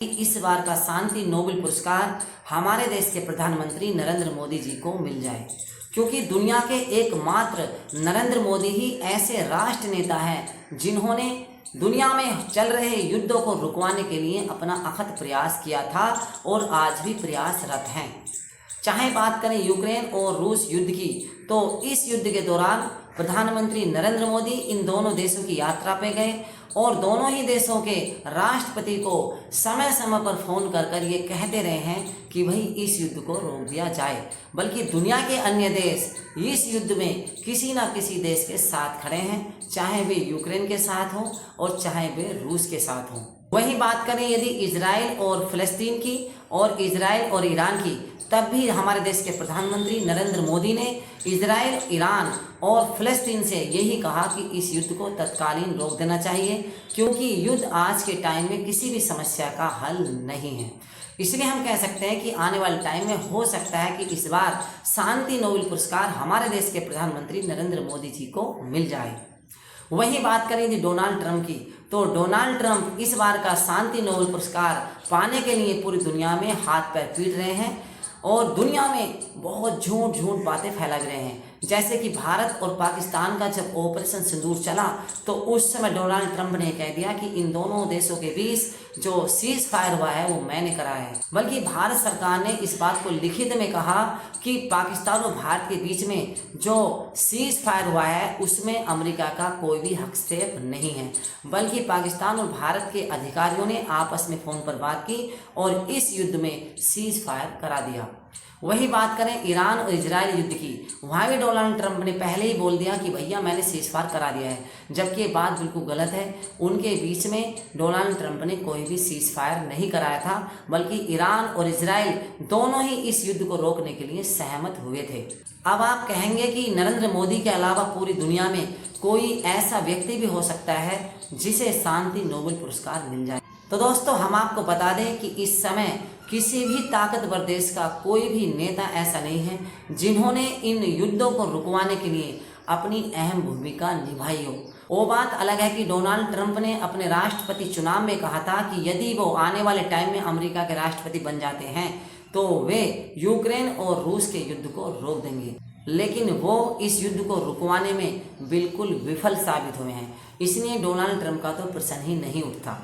इस बार का शांति नोबेल पुरस्कार हमारे देश के प्रधानमंत्री नरेंद्र मोदी जी को मिल जाए, क्योंकि दुनिया के एकमात्र नरेंद्र मोदी ही ऐसे राष्ट्र नेता हैं जिन्होंने दुनिया में चल रहे युद्धों को रुकवाने के लिए अपना अथक प्रयास किया था और आज भी प्रयासरत हैं। चाहे बात करें यूक्रेन और रूस युद्ध की, तो इस युद्ध के दौरान प्रधानमंत्री नरेंद्र मोदी इन दोनों देशों की यात्रा पे गए और दोनों ही देशों के राष्ट्रपति को समय समय पर फ़ोन कर ये कहते रहे हैं कि भाई इस युद्ध को रोक दिया जाए, बल्कि दुनिया के अन्य देश इस युद्ध में किसी न किसी देश के साथ खड़े हैं, चाहे वे यूक्रेन के साथ हों और चाहे वे रूस के साथ हों। वहीं बात करें यदि इजराइल और फ़लस्तीन की और इजराइल और ईरान की, तब भी हमारे देश के प्रधानमंत्री नरेंद्र मोदी ने इजराइल, ईरान और फ़लस्तीन से यही कहा कि इस युद्ध को तत्कालीन रोक देना चाहिए, क्योंकि युद्ध आज के टाइम में किसी भी समस्या का हल नहीं है। इसलिए हम कह सकते हैं कि आने वाले टाइम में हो सकता है कि इस बार शांति नोबेल पुरस्कार हमारे देश के प्रधानमंत्री नरेंद्र मोदी जी को मिल जाए। वहीं बात करें यदि डोनाल्ड ट्रंप की, तो डोनाल्ड ट्रंप इस बार का शांति नोबेल पुरस्कार पाने के लिए पूरी दुनिया में हाथ पैर पीट रहे हैं और दुनिया में बहुत झूठ बातें फैला रहे हैं। जैसे कि भारत और पाकिस्तान का जब ऑपरेशन सिंदूर चला, तो उस समय डोनाल्ड ट्रंप ने कह दिया कि इन दोनों देशों के बीच जो सीज फायर हुआ है वो मैंने कराया है। बल्कि भारत सरकार ने इस बात को लिखित में कहा कि पाकिस्तान और भारत के बीच में जो सीज फायर हुआ है उसमें अमेरिका का कोई भी हस्तक्षेप नहीं है, बल्कि पाकिस्तान और भारत के अधिकारियों ने आपस में फ़ोन पर बात की और इस युद्ध में सीज फायर करा दिया। वही बात करें ईरान और इजराइल युद्ध की, वहाँ भी डोनाल्ड ट्रंप ने पहले ही बोल दिया कि भैया मैंने सीज फायर करा दिया है, जबकि ये बात बिल्कुल गलत है। उनके बीच में डोनाल्ड ट्रंप ने कोई भी सीज फायर नहीं कराया था, बल्कि ईरान और इजराइल दोनों ही इस युद्ध को रोकने के लिए सहमत हुए थे। अब आप कहेंगे कि नरेंद्र मोदी के अलावा पूरी दुनिया में कोई ऐसा व्यक्ति भी हो सकता है जिसे शांति नोबेल पुरस्कार मिल जाए। तो दोस्तों, हम आपको बता दें कि इस समय किसी भी ताकतवर देश का कोई भी नेता ऐसा नहीं है जिन्होंने इन युद्धों को रुकवाने के लिए अपनी अहम भूमिका निभाई हो। वो बात अलग है कि डोनाल्ड ट्रंप ने अपने राष्ट्रपति चुनाव में कहा था कि यदि वो आने वाले टाइम में अमेरिका के राष्ट्रपति बन जाते हैं तो वे यूक्रेन और रूस के युद्ध को रोक देंगे, लेकिन वो इस युद्ध को रुकवाने में बिल्कुल विफल साबित हुए हैं। इसलिए डोनाल्ड ट्रंप का तो प्रश्न ही नहीं उठता।